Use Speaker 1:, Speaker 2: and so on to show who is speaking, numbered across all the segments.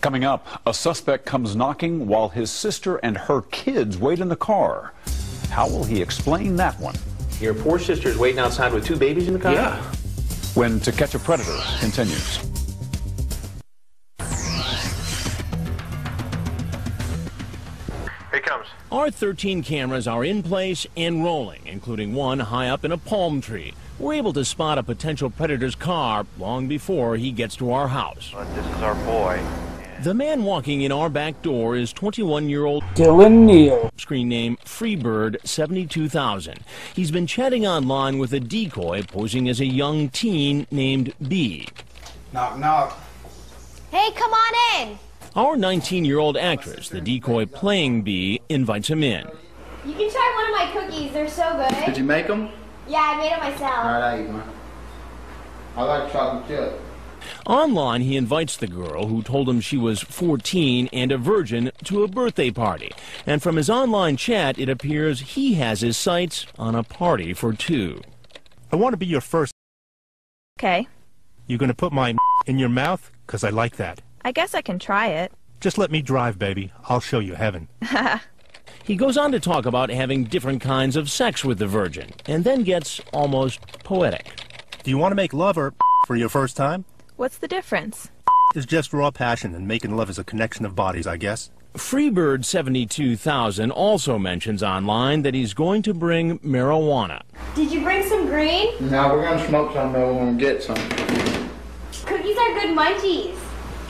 Speaker 1: Coming up, a suspect comes knocking while his sister and her kids wait in the car. How will he explain that one?
Speaker 2: Your poor sister's waiting outside with two babies in the car?
Speaker 1: Yeah. When To Catch a Predator continues.
Speaker 2: Here he comes.
Speaker 3: Our 13 cameras are in place and rolling, including one high up in a palm tree. We're able to spot a potential predator's car long before he gets to our house.
Speaker 2: This is our boy.
Speaker 3: The man walking in our back door is 21-year-old
Speaker 4: Dylan Neal.
Speaker 3: Screen name Freebird 72,000. He's been chatting online with a decoy posing as a young teen named B.
Speaker 4: Knock, knock.
Speaker 5: Hey, come on in.
Speaker 3: Our 19-year-old actress, the decoy playing B, invites him in.
Speaker 5: You can try one of my cookies. They're so good.
Speaker 4: Did you make them?
Speaker 5: Yeah, I made them myself.
Speaker 4: All right, I eat one. I like chocolate chip.
Speaker 3: Online, he invites the girl, who told him she was 14 and a virgin, to a birthday party. And from his online chat, it appears he has his sights on a party for two.
Speaker 6: I want to be your first.
Speaker 7: Okay.
Speaker 6: You gonna put my in your mouth? 'Cause I like that.
Speaker 7: I guess I can try it.
Speaker 6: Just let me drive, baby. I'll show you heaven.
Speaker 3: He goes on to talk about having different kinds of sex with the virgin, and then gets almost poetic.
Speaker 6: Do you want to make love or for your first time?
Speaker 7: What's the difference?
Speaker 6: It's just raw passion, and making love is a connection of bodies, I guess.
Speaker 3: Freebird 72,000 also mentions online that he's going to bring marijuana.
Speaker 5: Did you bring some green?
Speaker 4: Now we're gonna smoke some, though. We're gonna get some.
Speaker 5: Cookies are good munchies.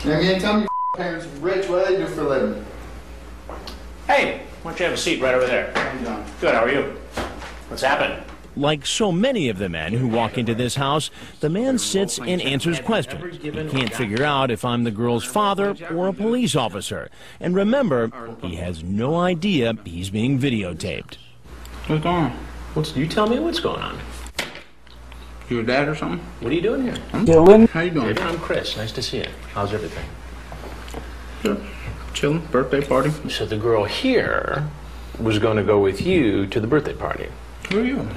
Speaker 4: Now, you ain't telling your parents rich what they do for a living.
Speaker 2: Hey, why don't you have a seat right over there?
Speaker 4: How you doing?
Speaker 2: Good, how are you? What's happened?
Speaker 3: Like so many of the men who walk into this house, the man sits and answers questions. He can't figure out if I'm the girl's father or a police officer. And remember, he has no idea he's being videotaped.
Speaker 4: What's going on?
Speaker 2: You tell me what's going on.
Speaker 4: Your dad or something?
Speaker 2: What are you doing here?
Speaker 4: Dylan. How you doing?
Speaker 2: Hey, I'm Chris. Nice to see you. How's everything?
Speaker 4: Good. Chilling. Birthday party.
Speaker 2: So the girl here was going to go with you to the birthday party.
Speaker 4: Who are you?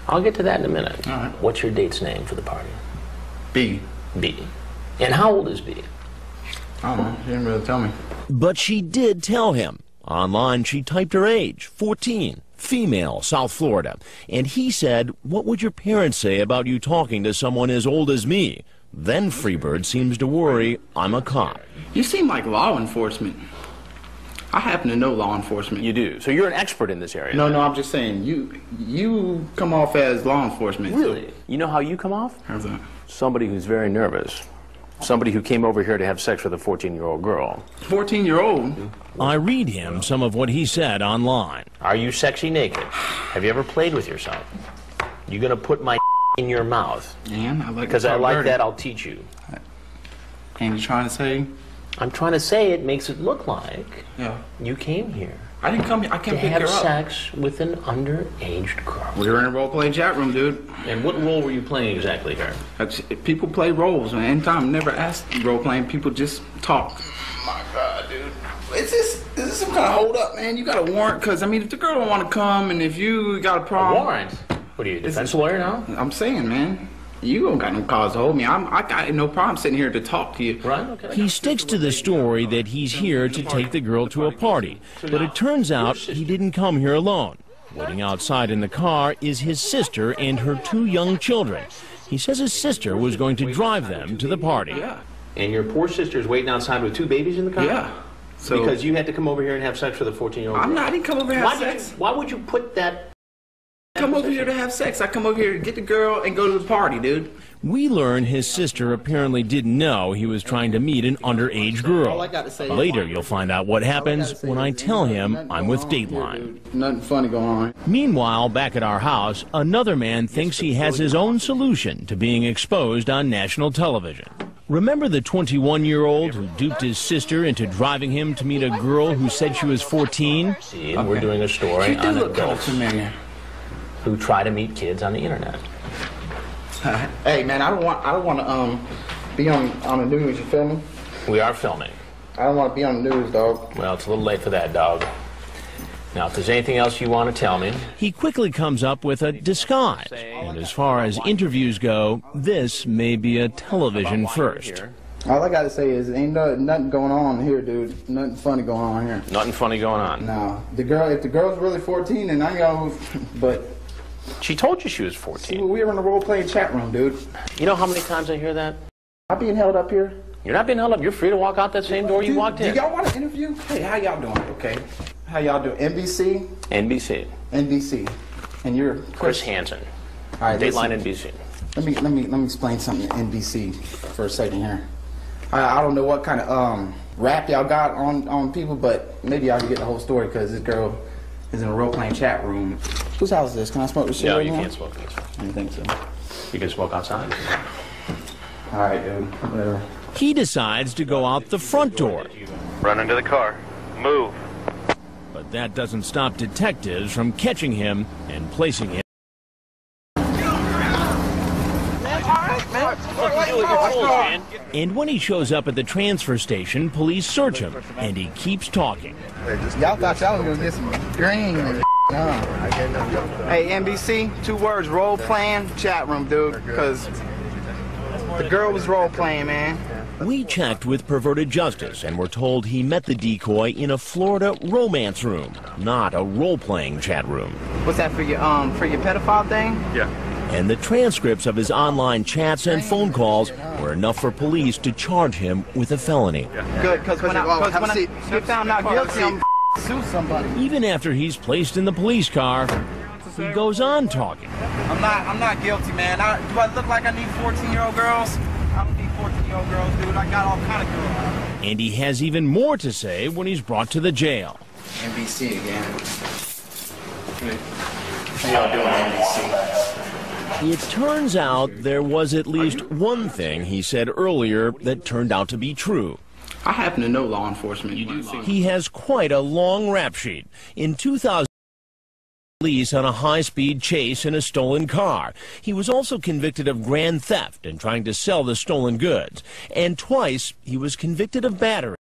Speaker 2: I'll get to that in a minute.
Speaker 4: All right.
Speaker 2: What's your date's name for the party?
Speaker 4: B.
Speaker 2: B. And how old is B?
Speaker 4: I don't know. She didn't really tell me.
Speaker 3: But she did tell him. Online, she typed her age, 14, female, South Florida. And he said, "What would your parents say about you talking to someone as old as me?" Then Freebird seems to worry I'm a cop.
Speaker 4: You seem like law enforcement. I happen to know law enforcement.
Speaker 2: You do. So you're an expert in this area.
Speaker 4: No, I'm just saying, you come off as law enforcement.
Speaker 2: Really? You know how you come off?
Speaker 4: How's that?
Speaker 2: Somebody who's very nervous. Somebody who came over here to have sex with a 14-year-old girl.
Speaker 4: 14-year-old?
Speaker 3: I read him some of what he said online.
Speaker 2: Are you sexy naked? Have you ever played with yourself? You gonna put my in your mouth?
Speaker 4: And I like
Speaker 2: Because I like that, I'll teach you.
Speaker 4: And you trying to say?
Speaker 2: I'm trying to say it makes it look like you came here.
Speaker 4: I didn't come here. I can't
Speaker 2: to
Speaker 4: pick
Speaker 2: have
Speaker 4: her up.
Speaker 2: sex with an underage girl.
Speaker 4: We were in a role-play chat room, dude.
Speaker 2: And what role were you playing exactly here?
Speaker 4: People play roles, man. Anytime, never ask role-playing. People just talk. My God, dude. Is this some kind of hold-up, man? You got a warrant? Because, I mean, if the girl don't want to come and if you got a problem...
Speaker 2: A warrant? What are you, a defense lawyer now?
Speaker 4: I'm saying, man. You don't got no cause to hold me. I got no problem sitting here to talk to you.
Speaker 2: Right, okay.
Speaker 3: He sticks to the story that he's here to take the girl to a party. But it turns out he didn't come here alone. Waiting outside in the car is his sister and her two young children. He says his sister was going to drive them to the party.
Speaker 4: Yeah.
Speaker 2: And your poor sister's waiting outside with two babies in the car?
Speaker 4: Yeah. So
Speaker 2: because you had to come over here and have sex with a 14-year-old girl.
Speaker 4: I didn't come over here to have sex.
Speaker 2: Why would you put that...
Speaker 4: Come over here to have sex. I come over here to get the girl and go to the party, dude.
Speaker 3: We learn his sister apparently didn't know he was trying to meet an underage girl. Later, you'll find out what happens when I tell him I'm with Dateline.
Speaker 4: Nothing funny going on.
Speaker 3: Meanwhile, back at our house, another man thinks he has his own solution to being exposed on national television. Remember the 21-year-old who duped his sister into driving him to meet a girl who said she was 14?
Speaker 2: See, and we're doing a story on adults
Speaker 4: familiar.
Speaker 2: who try to meet kids on the internet.
Speaker 4: Hey man, I don't want to be on the news. You feel me?
Speaker 2: We are filming.
Speaker 4: I don't want to be on the news, dog.
Speaker 2: Well, it's a little late for that, dog. Now, if there's anything else you want to tell me...
Speaker 3: He quickly comes up with a disguise. And as far as interviews go, this may be a television first.
Speaker 4: All I gotta say is, ain't nothing going on here, dude. Nothing funny going on here.
Speaker 2: Nothing funny going on.
Speaker 4: No, if the girl's really 14, then I know. But
Speaker 2: She told you she was 14.
Speaker 4: we were in the role-playing chat room, dude.
Speaker 2: You know how many times I hear that?
Speaker 4: I'm being held up here.
Speaker 2: You're not being held up. You're free to walk out that same door you walked in.
Speaker 4: Do y'all want an interview? Hey, how y'all doing? Okay. How y'all doing? NBC?
Speaker 2: NBC.
Speaker 4: NBC. And you're
Speaker 2: Chris Hansen.
Speaker 4: All right,
Speaker 2: Dateline
Speaker 4: listen.
Speaker 2: NBC.
Speaker 4: Let me explain something to NBC for a second here. I don't know what kind of rap y'all got on people, but maybe y'all can get the whole story because this girl is in a role-playing chat room. Whose house is this? Can I smoke this shit?
Speaker 2: No,
Speaker 4: right
Speaker 2: you
Speaker 4: now?
Speaker 2: can't smoke this.
Speaker 4: I don't think so.
Speaker 2: You can smoke outside.
Speaker 4: All right, dude. Whatever.
Speaker 3: He decides to go out the front door.
Speaker 8: Run into the car. Move.
Speaker 3: But that doesn't stop detectives from catching him and placing him. And when he shows up at the transfer station, police search him, and he keeps talking.
Speaker 4: Y'all thought y'all was gonna get some green and Hey, NBC, 2 words, role-playing chat room, dude, because the girl was role-playing, man.
Speaker 3: We checked with Perverted Justice and were told he met the decoy in a Florida romance room, not a role-playing chat room.
Speaker 4: What's that for your pedophile thing?
Speaker 8: Yeah.
Speaker 3: And the transcripts of his online chats and phone calls were enough for police to charge him with a felony.
Speaker 4: Good, because when I get found not guilty, I'm sue somebody.
Speaker 3: Even after he's placed in the police car, he goes on talking.
Speaker 4: I'm not guilty, man. Do I look like I need 14-year-old girls? I don't need 14-year-old girls, dude. I got all kind of girls.
Speaker 3: And he has even more to say when he's brought to the jail.
Speaker 4: NBC again. How y'all doing, NBC?
Speaker 3: It turns out there was at least one thing he said earlier that turned out to be true.
Speaker 4: I happen to know law enforcement.
Speaker 3: He has quite a long rap sheet. In 2000, police on a high-speed chase in a stolen car. He was also convicted of grand theft and trying to sell the stolen goods. And twice, he was convicted of battery.